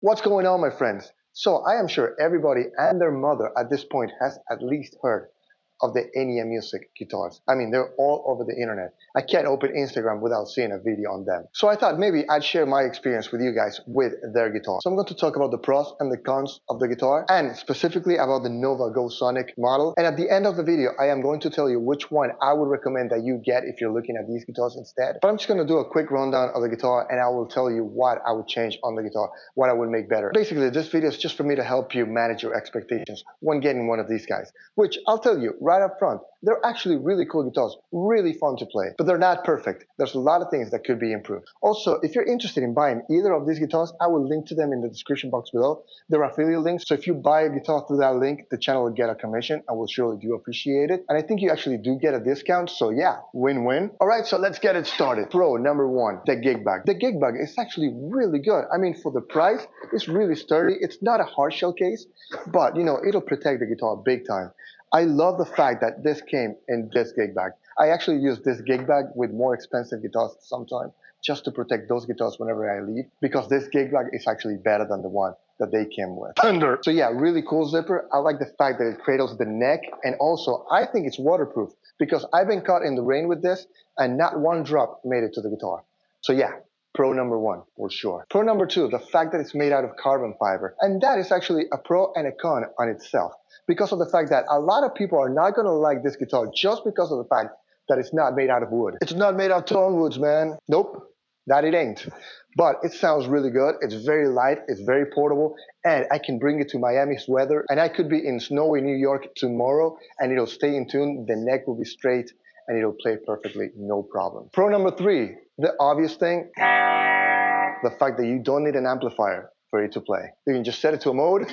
What's going on, my friends? So, I am sure everybody and their mother at this point has at least heard of the Enya music guitars. I mean, they're all over the internet. I can't open Instagram without seeing a video on them. So I thought maybe I'd share my experience with you guys with their guitar. So I'm going to talk about the pros and the cons of the guitar, and specifically about the Nova Go Sonic model. And at the end of the video, I am going to tell you which one I would recommend that you get if you're looking at these guitars instead. But I'm just going to do a quick rundown of the guitar, and I will tell you what I would change on the guitar, what I would make better. Basically, this video is just for me to help you manage your expectations when getting one of these guys, which I'll tell you right up front, they're actually really cool guitars, really fun to play, but they're not perfect. There's a lot of things that could be improved. Also, if you're interested in buying either of these guitars, I will link to them in the description box below. They're affiliate links, so if you buy a guitar through that link, the channel will get a commission. I will surely do appreciate it. And I think you actually do get a discount, so yeah, win-win. All right, so let's get it started. Pro number one, the gig bag. The gig bag is actually really good. I mean, for the price, it's really sturdy. It's not a hard shell case, but you know, it'll protect the guitar big time. I love the fact that this came in this gig bag. I actually use this gig bag with more expensive guitars sometimes just to protect those guitars whenever I leave, because this gig bag is actually better than the one that they came with. Thunder! So yeah, really cool zipper. I like the fact that it cradles the neck, and also I think it's waterproof because I've been caught in the rain with this and not one drop made it to the guitar. So yeah, pro number one, for sure. Pro number two, the fact that it's made out of carbon fiber. And that is actually a pro and a con on itself, because of the fact that a lot of people are not going to like this guitar just because of the fact that it's not made out of wood. It's not made out of tone woods, man. Nope, that it ain't. But it sounds really good. It's very light, it's very portable, and I can bring it to Miami's weather, and I could be in snowy New York tomorrow, and it'll stay in tune, the neck will be straight, and it'll play perfectly, no problem. Pro number three, the obvious thing, the fact that you don't need an amplifier for it to play. You can just set it to a mode,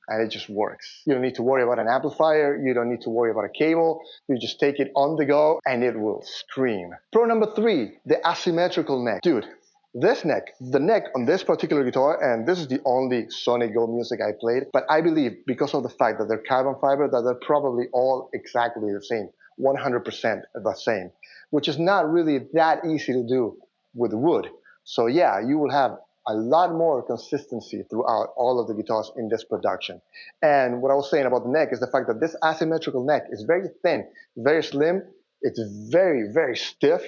and it just works. You don't need to worry about an amplifier, you don't need to worry about a cable, you just take it on the go and it will scream. Pro number three, the asymmetrical neck. Dude, this neck, the neck on this particular guitar, and this is the only Sonic Go music I played, but I believe because of the fact that they're carbon fiber, that they're probably all exactly the same, 100% the same, which is not really that easy to do with wood. So yeah, you will have a lot more consistency throughout all of the guitars in this production. And what I was saying about the neck is the fact that this asymmetrical neck is very thin, very slim, it's very, very stiff,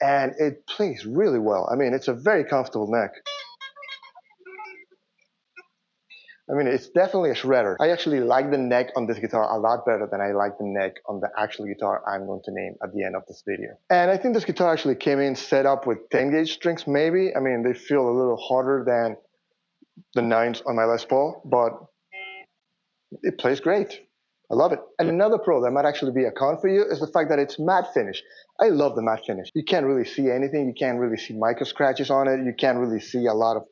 and it plays really well. I mean, it's a very comfortable neck. I mean, it's definitely a shredder. I actually like the neck on this guitar a lot better than I like the neck on the actual guitar I'm going to name at the end of this video. And I think this guitar actually came in set up with 10 gauge strings maybe. I mean, they feel a little harder than the 9s on my Les Paul, but it plays great. I love it. And another pro that might actually be a con for you is the fact that it's matte finish. I love the matte finish. You can't really see anything. You can't really see micro scratches on it. You can't really see a lot of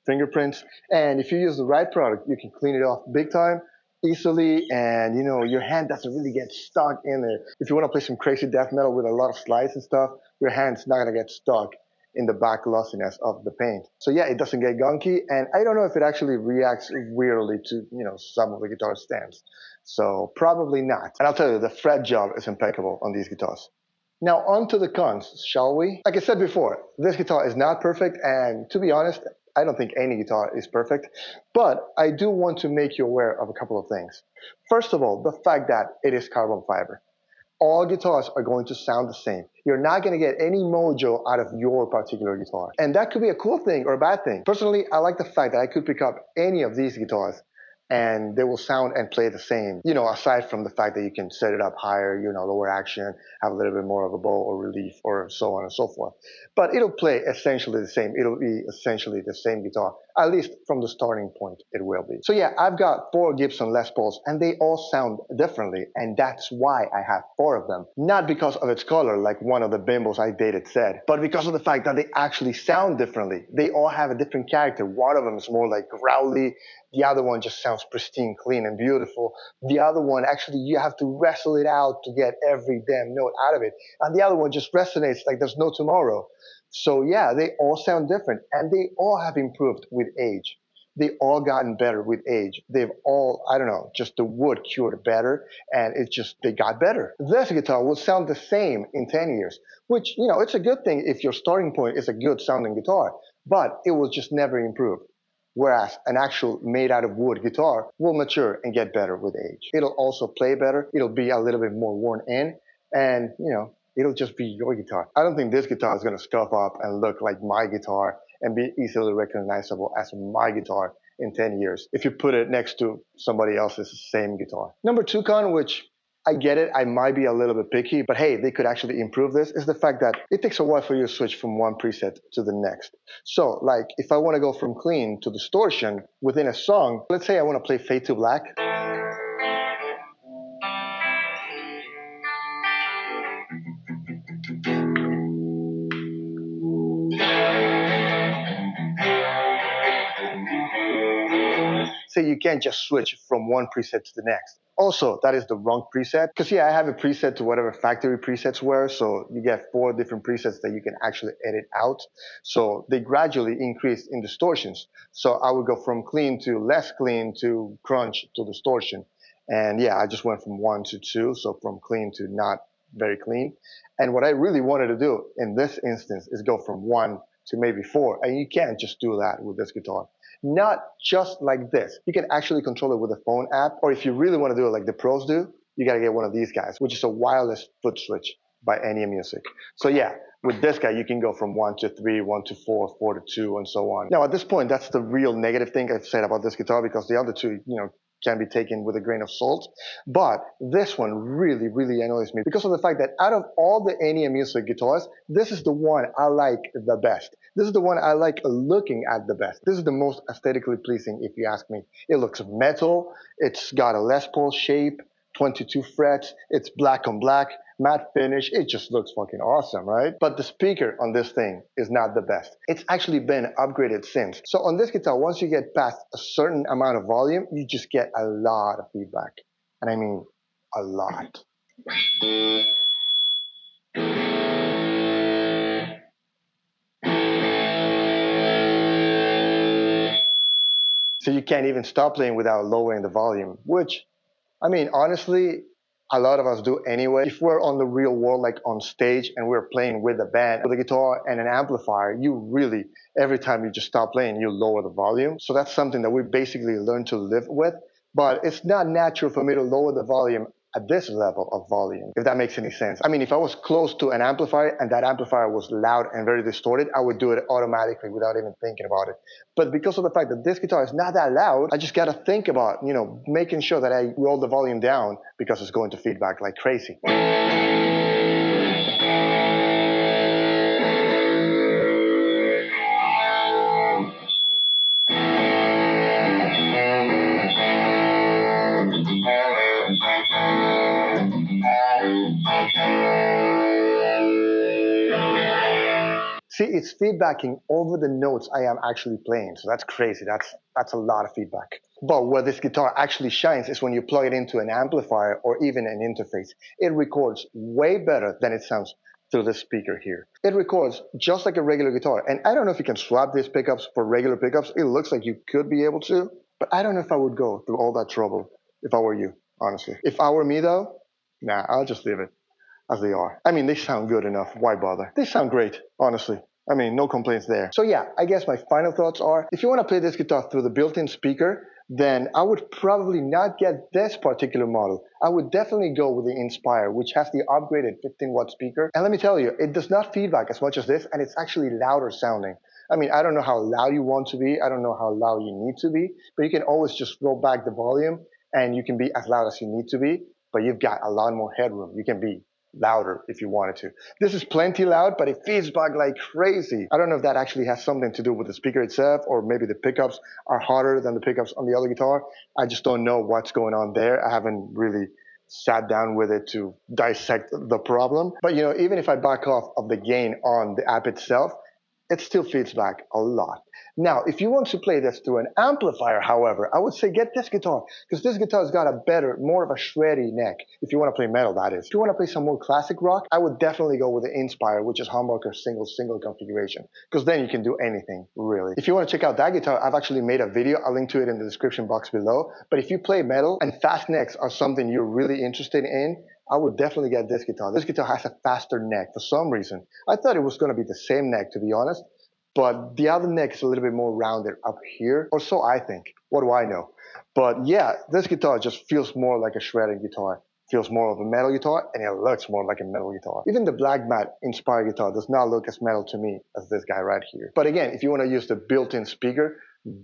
fingerprints. And if you use the right product, you can clean it off big time, easily, and you know, your hand doesn't really get stuck in there. If you want to play some crazy death metal with a lot of slides and stuff, your hand's not going to get stuck in the back glossiness of the paint. So yeah, it doesn't get gunky, and I don't know if it actually reacts weirdly to, you know, some of the guitar stems. So probably not. And I'll tell you, the fret job is impeccable on these guitars. Now on to the cons, shall we? Like I said before, this guitar is not perfect, and to be honest, I don't think any guitar is perfect, but I do want to make you aware of a couple of things. First of all, the fact that it is carbon fiber. All guitars are going to sound the same. You're not going to get any mojo out of your particular guitar. And that could be a cool thing or a bad thing. Personally, I like the fact that I could pick up any of these guitars and they will sound and play the same, you know, aside from the fact that you can set it up higher, you know, lower action, have a little bit more of a bow or relief or so on and so forth. But it'll play essentially the same. It'll be essentially the same guitar, at least from the starting point it will be. So yeah, I've got 4 Gibson Les Pauls and they all sound differently, and that's why I have 4 of them. Not because of its color like one of the bimbos I dated said, but because of the fact that they actually sound differently. They all have a different character. One of them is more like growly, the other one just sounds pristine, clean, and beautiful. The other one, actually, you have to wrestle it out to get every damn note out of it. And the other one just resonates like there's no tomorrow. So yeah, they all sound different, and they all have improved with age. they all gotten better with age. They've all, I don't know, just the wood cured better, and it's just they got better. This guitar will sound the same in 10 years, which, it's a good thing if your starting point is a good sounding guitar, but it will just never improve. Whereas an actual made out of wood guitar will mature and get better with age. It'll also play better, it'll be a little bit more worn in, and it'll just be your guitar. I don't think this guitar is going to scuff up and look like my guitar and be easily recognizable as my guitar in 10 years if you put it next to somebody else's same guitar. Number two con, which I get it, I might be a little bit picky, but hey, they could actually improve this, is the fact that it takes a while for you to switch from one preset to the next. So, like, if I want to go from clean to distortion within a song, let's say I want to play Fade to Black. So you can't just switch from one preset to the next. Also, that is the wrong preset. Because yeah, I have a preset to whatever factory presets were. So you get 4 different presets that you can actually edit out. So they gradually increase in distortions. So I would go from clean to less clean to crunch to distortion. And yeah, I just went from 1 to 2. So from clean to not very clean. And what I really wanted to do in this instance is go from 1 to maybe 4. And you can't just do that with this guitar. Not just like this. You can actually control it with a phone app, or if you really want to do it like the pros do, you got to get one of these guys, which is a wireless foot switch by Enya Music. So yeah, with this guy, you can go from 1 to 3, 1 to 4, 4 to 2, and so on. Now, at this point, that's the real negative thing I've said about this guitar, because the other two, can be taken with a grain of salt. But this one really, really annoys me because of the fact that out of all the Enya Music guitars, this is the one I like the best. This is the one I like looking at the best. This is the most aesthetically pleasing, if you ask me. It looks metal. It's got a Les Paul shape, 22 frets. It's black on black, matte finish. It just looks fucking awesome, right? But the speaker on this thing is not the best. It's actually been upgraded since. So on this guitar, once you get past a certain amount of volume, you just get a lot of feedback. And I mean, a lot. So you can't even stop playing without lowering the volume, which, I mean, honestly, a lot of us do anyway. If we're on the real world, like on stage, and we're playing with a band, with a guitar and an amplifier, you really, every time you just stop playing, you lower the volume. So that's something that we basically learn to live with. But it's not natural for me to lower the volume at this level of volume, if that makes any sense. I mean, if I was close to an amplifier and that amplifier was loud and very distorted, I would do it automatically without even thinking about it. But because of the fact that this guitar is not that loud, I just gotta think about, making sure that I roll the volume down because it's going to feedback like crazy. See, it's feedbacking over the notes I am actually playing. So that's crazy. That's a lot of feedback. But where this guitar actually shines is when you plug it into an amplifier or even an interface. It records way better than it sounds through the speaker here. It records just like a regular guitar. And I don't know if you can swap these pickups for regular pickups. It looks like you could be able to, but I don't know if I would go through all that trouble if I were you, honestly. If I were me though, nah, I'll just leave it as they are. I mean, they sound good enough. Why bother? They sound great, honestly. I mean, no complaints there. So yeah, I guess my final thoughts are, if you want to play this guitar through the built-in speaker, then I would probably not get this particular model. I would definitely go with the Inspire, which has the upgraded 15-watt speaker. And let me tell you, it does not feedback as much as this, and it's actually louder sounding. I mean, I don't know how loud you want to be. I don't know how loud you need to be, but you can always just roll back the volume and you can be as loud as you need to be, but you've got a lot more headroom. You can be louder if you wanted to. This is plenty loud, but it feeds back like crazy. I don't know if that actually has something to do with the speaker itself, or maybe the pickups are harder than the pickups on the other guitar. I just don't know what's going on there. I haven't really sat down with it to dissect the problem. But even if I back off of the gain on the app itself, it still feeds back a lot. Now, if you want to play this through an amplifier, however, I would say get this guitar, because this guitar's got a better, more of a shreddy neck, if you want to play metal, that is. If you want to play some more classic rock, I would definitely go with the Inspire, which is humbucker single configuration, because then you can do anything, really. If you want to check out that guitar, I've actually made a video. I'll link to it in the description box below. But if you play metal and fast necks are something you're really interested in, I would definitely get this guitar. This guitar has a faster neck for some reason. I thought it was going to be the same neck, to be honest, but the other neck is a little bit more rounded up here, or so I think. What do I know? But yeah, this guitar just feels more like a shredded guitar. Feels more of a metal guitar, and it looks more like a metal guitar. Even the black matte Inspire guitar does not look as metal to me as this guy right here. But again, if you want to use the built-in speaker,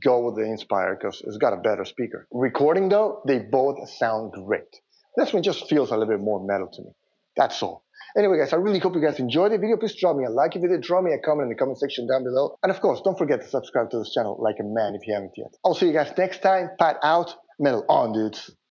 go with the Inspire because it's got a better speaker. Recording though, they both sound great. This one just feels a little bit more metal to me. That's all. Anyway, guys, I really hope you guys enjoyed the video. Please drop me a like if you did. Drop me a comment in the comment section down below. And of course, don't forget to subscribe to this channel like a man if you haven't yet. I'll see you guys next time. Pat out. Metal on, dudes.